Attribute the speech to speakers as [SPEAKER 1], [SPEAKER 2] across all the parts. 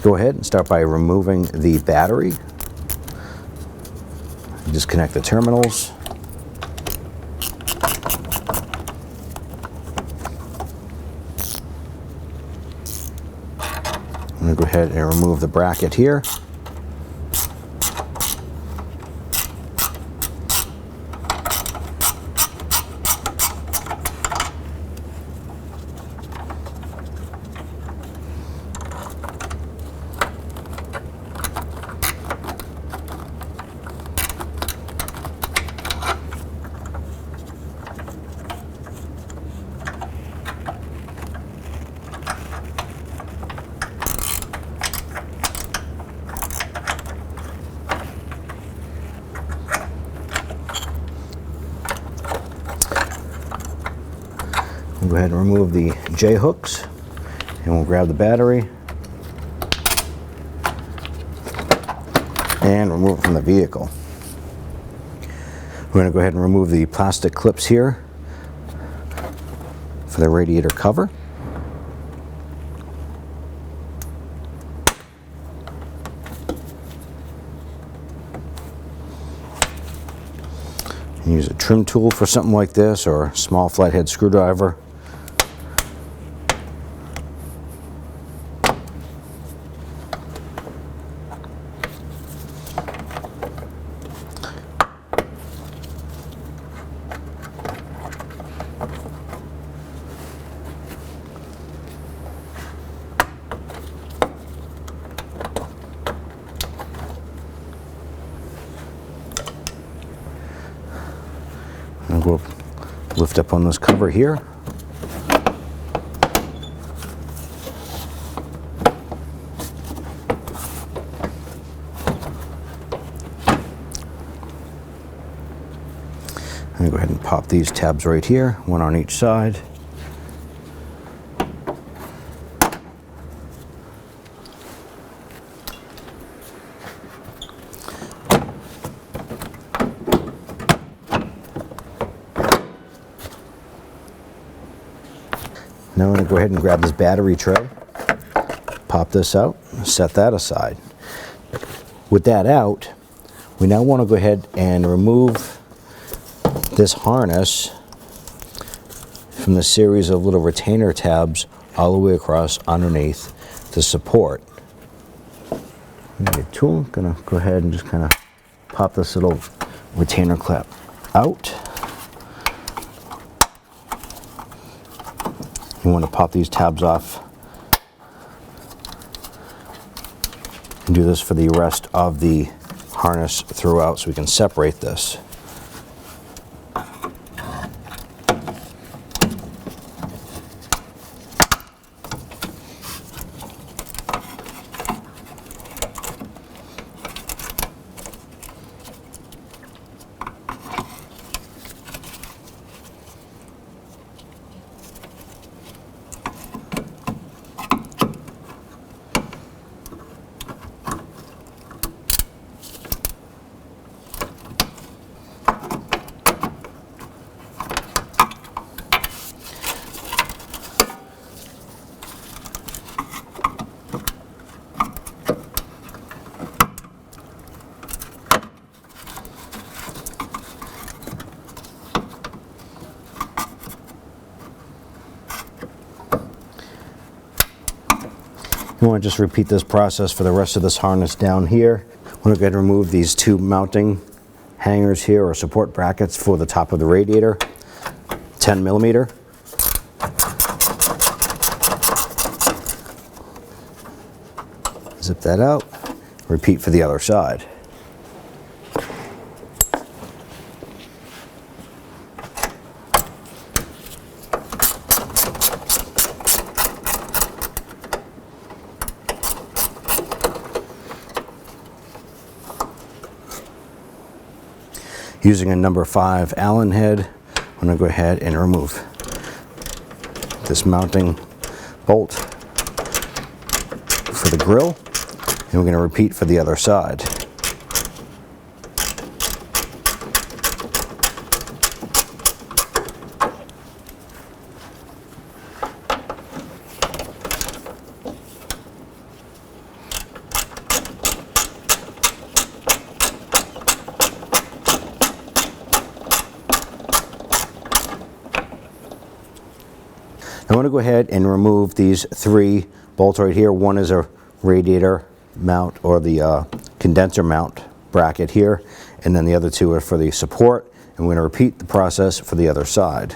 [SPEAKER 1] go ahead and start by removing the battery. Disconnect the terminals. I'm going to go ahead and remove the bracket here. We'll go ahead and remove the J-hooks, and we'll grab the battery and remove it from the vehicle. We're going to go ahead and remove the plastic clips here for the radiator cover. Use a trim tool for something like this, or a small flathead screwdriver. And we'll lift up on this cover here. And go ahead and pop these tabs right here, one on each side. Now I'm going to go ahead and grab this battery tray, pop this out, set that aside. With that out, we now want to go ahead and remove this harness from the series of little retainer tabs all the way across underneath the support. Get a tool, I'm going to go ahead and just kind of pop this little retainer clip out. You want to pop these tabs off and do this for the rest of the harness throughout so we can separate this. You want to just repeat this process for the rest of this harness down here. I'm going to go ahead and remove these two mounting hangers here, or support brackets for the top of the radiator, 10 millimeter. Zip that out, repeat for the other side. Using a number 5 Allen head, I'm going to go ahead and remove this mounting bolt for the grill, and we're going to repeat for the other side. want to go ahead and remove these 3 bolts right here. One is a radiator mount, or the condenser mount bracket here, and then the other 2 are for the support, and we're going to repeat the process for the other side.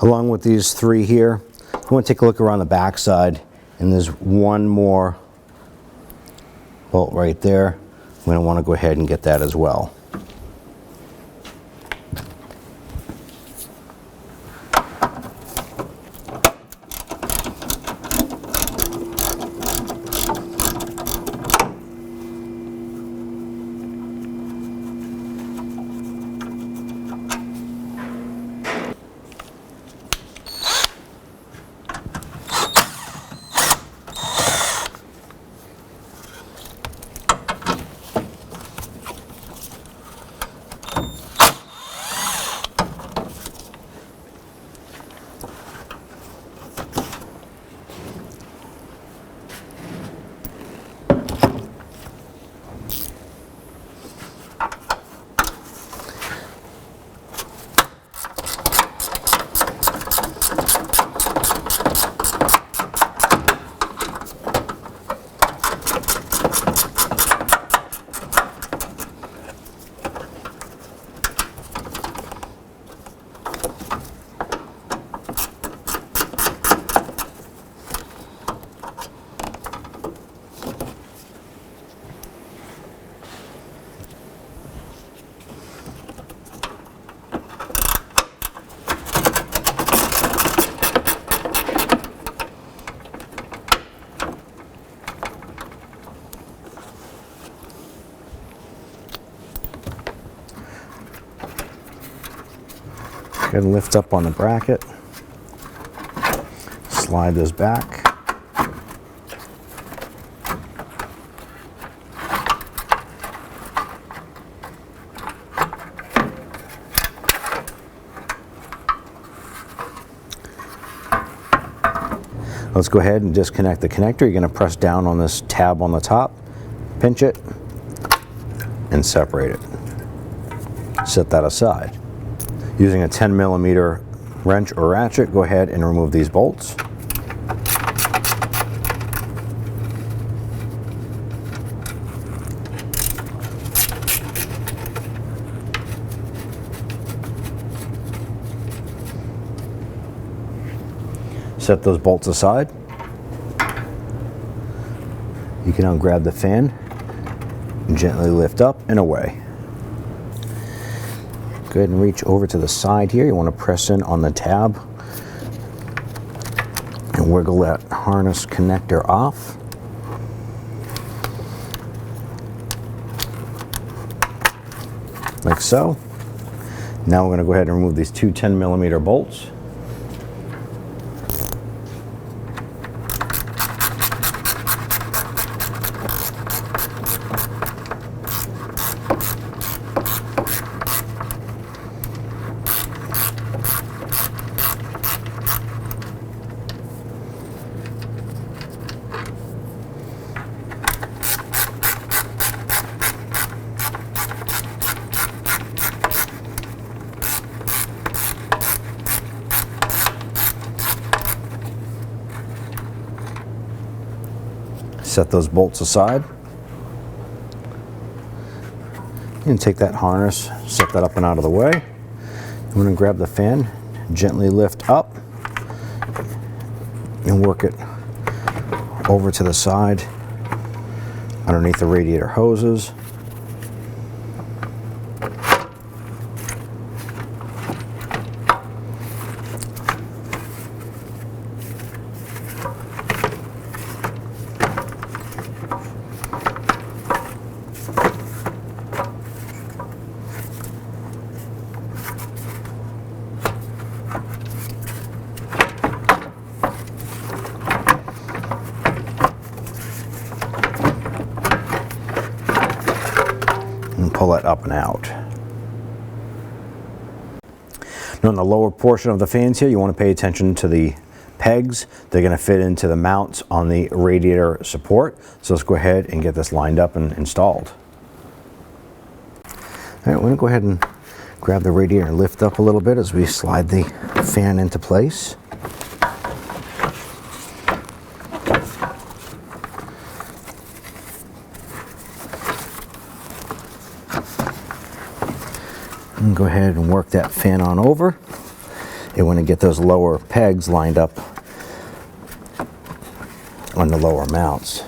[SPEAKER 1] Along with these 3 here, I want to take a look around the back side, and there's one more bolt right there. I'm going to want to go ahead and get that as well. Go ahead and lift up on the bracket, slide this back. Let's go ahead and disconnect the connector. You're going to press down on this tab on the top, pinch it, and separate it. Set that aside. Using a 10mm wrench or ratchet, go ahead and remove these bolts. Set those bolts aside. You can now grab the fan and gently lift up and away. Go ahead and reach over to the side here. You want to press in on the tab and wiggle that harness connector off. Like so. Now we're going to go ahead and remove these 2 10mm bolts. Set those bolts aside. And take that harness, set that up and out of the way. I'm going to grab the fan, gently lift up, and work it over to the side underneath the radiator hoses. pull it up and out. Now in the lower portion of the fans here, you want to pay attention to the pegs. They're going to fit into the mounts on the radiator support. So let's go ahead and get this lined up and installed. All right, we're going to go ahead and grab the radiator and lift up a little bit as we slide the fan into place. And go ahead and work that fan on over. And want to get those lower pegs lined up on the lower mounts.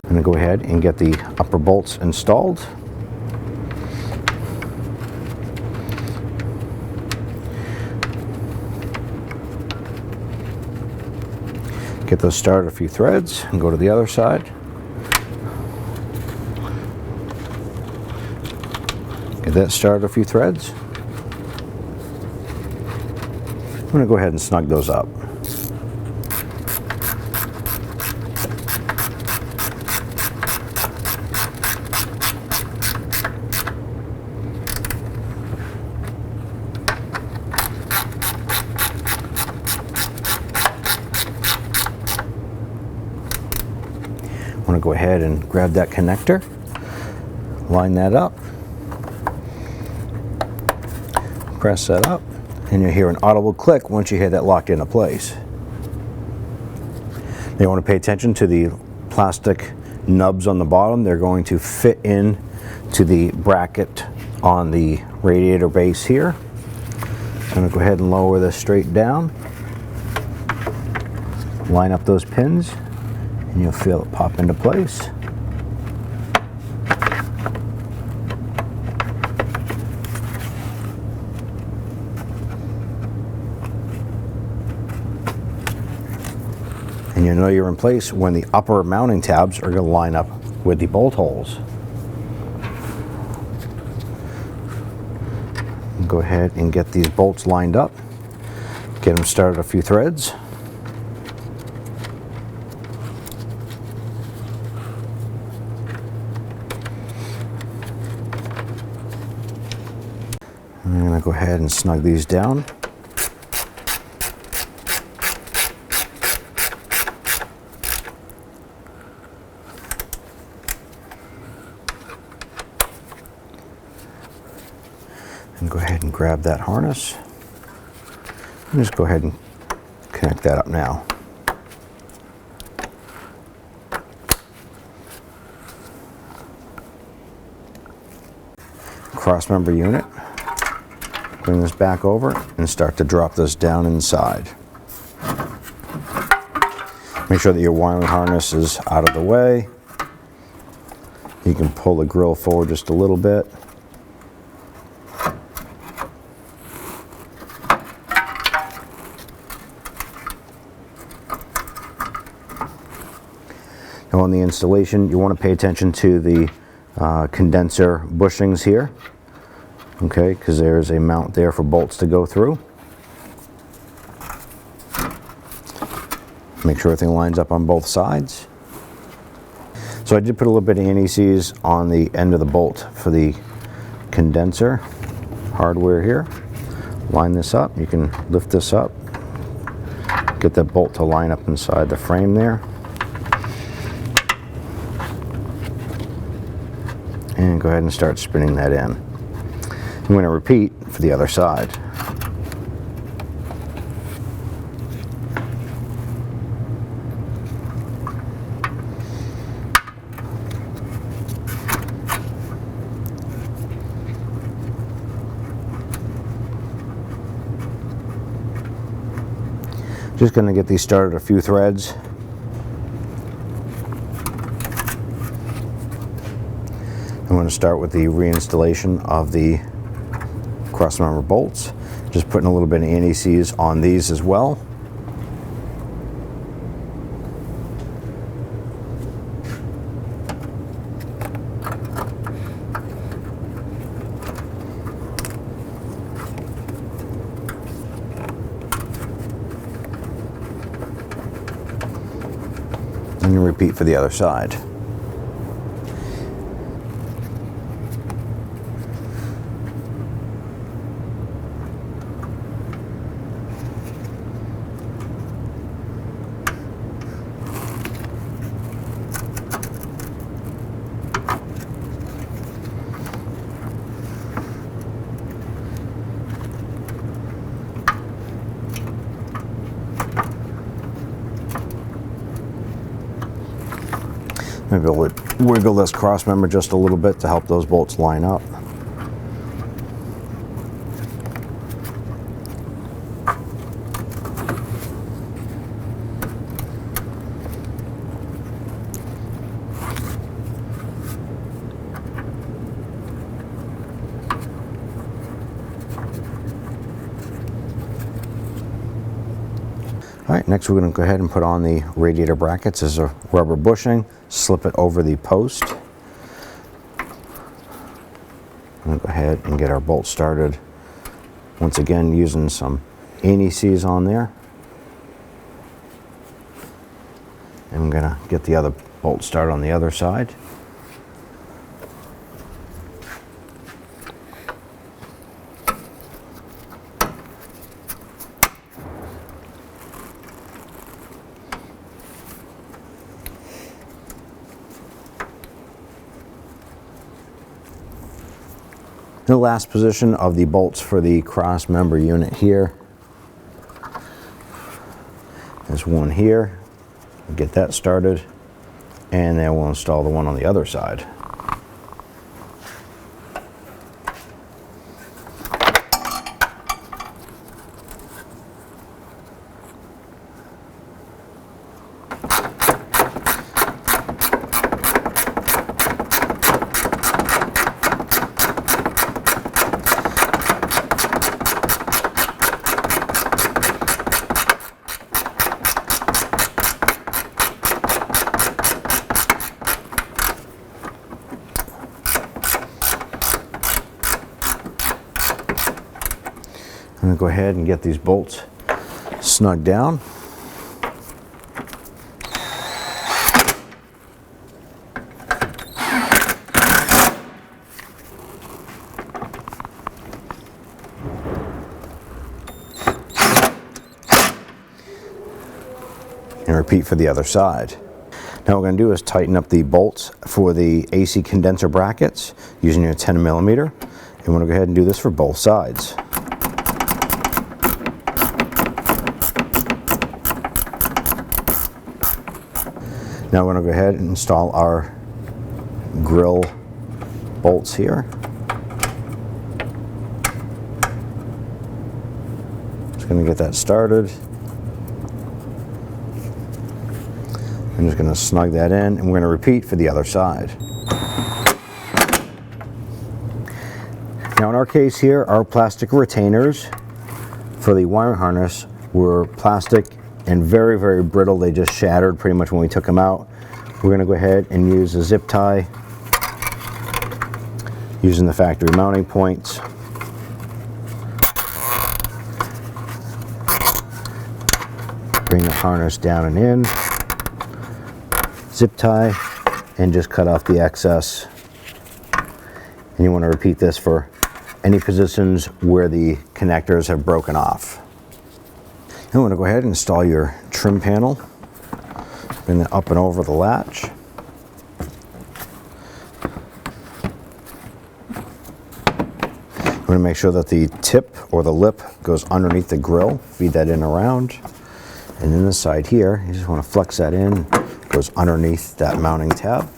[SPEAKER 1] I'm going to go ahead and get the upper bolts installed. Get those started a few threads and go to the other side. Get that started a few threads. I'm going to go ahead and snug those up. I'm going to go ahead and grab that connector, line that up, press that up, and you'll hear an audible click once you hear that locked into place. Now you want to pay attention to the plastic nubs on the bottom. They're going to fit in to the bracket on the radiator base here. I'm going to go ahead and lower this straight down, line up those pins, and you'll feel it pop into place. And you know you're in place when the upper mounting tabs are going to line up with the bolt holes. Go ahead and get these bolts lined up, get them started a few threads. I'm going to go ahead and snug these down. And go ahead and grab that harness. And just go ahead and connect that up now. Cross member unit. Bring this back over and start to drop this down inside. Make sure that your wiring harness is out of the way. You can pull the grill forward just a little bit. Now on the installation, you want to pay attention to the condenser bushings here. Okay, because there's a mount there for bolts to go through. Make sure everything lines up on both sides. So I did put a little bit of anti-seize on the end of the bolt for the condenser hardware here. Line this up. You can lift this up. Get that bolt to line up inside the frame there. And go ahead and start spinning that in. I'm going to repeat for the other side. Just going to get these started a few threads. I'm going to start with the reinstallation of the cross-member bolts. Just putting a little bit of anti-seize on these as well. And repeat for the other side. Maybe we'll wiggle this cross member just a little bit to help those bolts line up. All right, next we're going to go ahead and put on the radiator brackets. There's a rubber bushing, slip it over the post. I'm going to go ahead and get our bolt started. Once again, using some anti-seize on there. And I'm going to get the other bolt started on the other side. The last position of the bolts for the cross member unit here. There's one here. Get that started, and then we'll install the one on the other side. I'm going to go ahead and get these bolts snug down. And repeat for the other side. Now what we're going to do is tighten up the bolts for the AC condenser brackets using your 10mm. And we're going to go ahead and do this for both sides. Now we're going to go ahead and install our grille bolts here. Just going to get that started. I'm just going to snug that in, and we're going to repeat for the other side. Now in our case here, our plastic retainers for the wiring harness were plastic and very, very brittle. They just shattered pretty much when we took them out. We're going to go ahead and use a zip tie using the factory mounting points. Bring the harness down and in. Zip tie and just cut off the excess. And you want to repeat this for any positions where the connectors have broken off. You want to go ahead and install your trim panel. Bring that up and over the latch. You want to make sure that the tip or the lip goes underneath the grill. Feed that in around. And then this side here, you just want to flex that in. Goes underneath that mounting tab.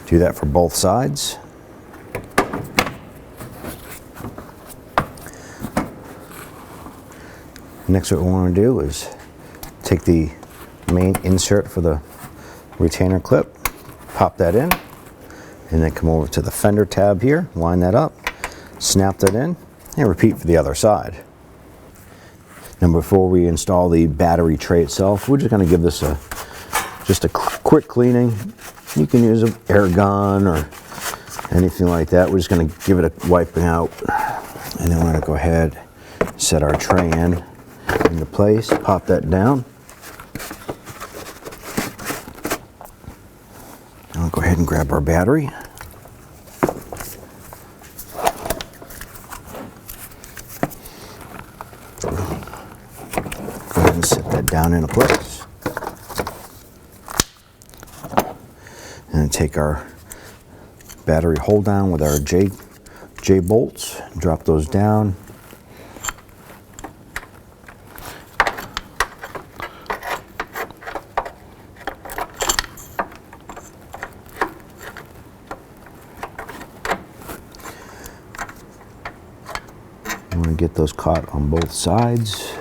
[SPEAKER 1] Do that for both sides. Next, what we want to do is take the main insert for the retainer clip, pop that in, and then come over to the fender tab here, line that up, snap that in, and repeat for the other side. Now before we install the battery tray itself, we're just going to give this just a quick cleaning. You can use an air gun or anything like that. We're just going to give it a wiping out, and then we're going to go ahead, set our tray into place, pop that down. ahead and grab our battery. Go ahead and set that down into place. And take our battery hold down with our J bolts, drop those down. You want to get those caught on both sides.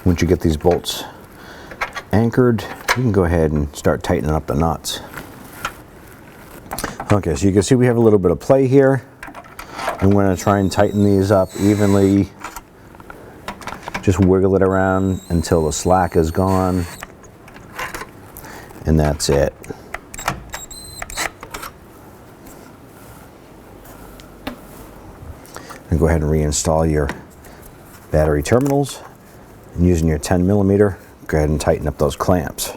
[SPEAKER 1] Once you get these bolts anchored, you can go ahead and start tightening up the nuts. Okay, so you can see we have a little bit of play here. I'm going to try and tighten these up evenly. Just wiggle it around until the slack is gone. And that's it. And go ahead and reinstall your battery terminals. And using your 10mm, go ahead and tighten up those clamps.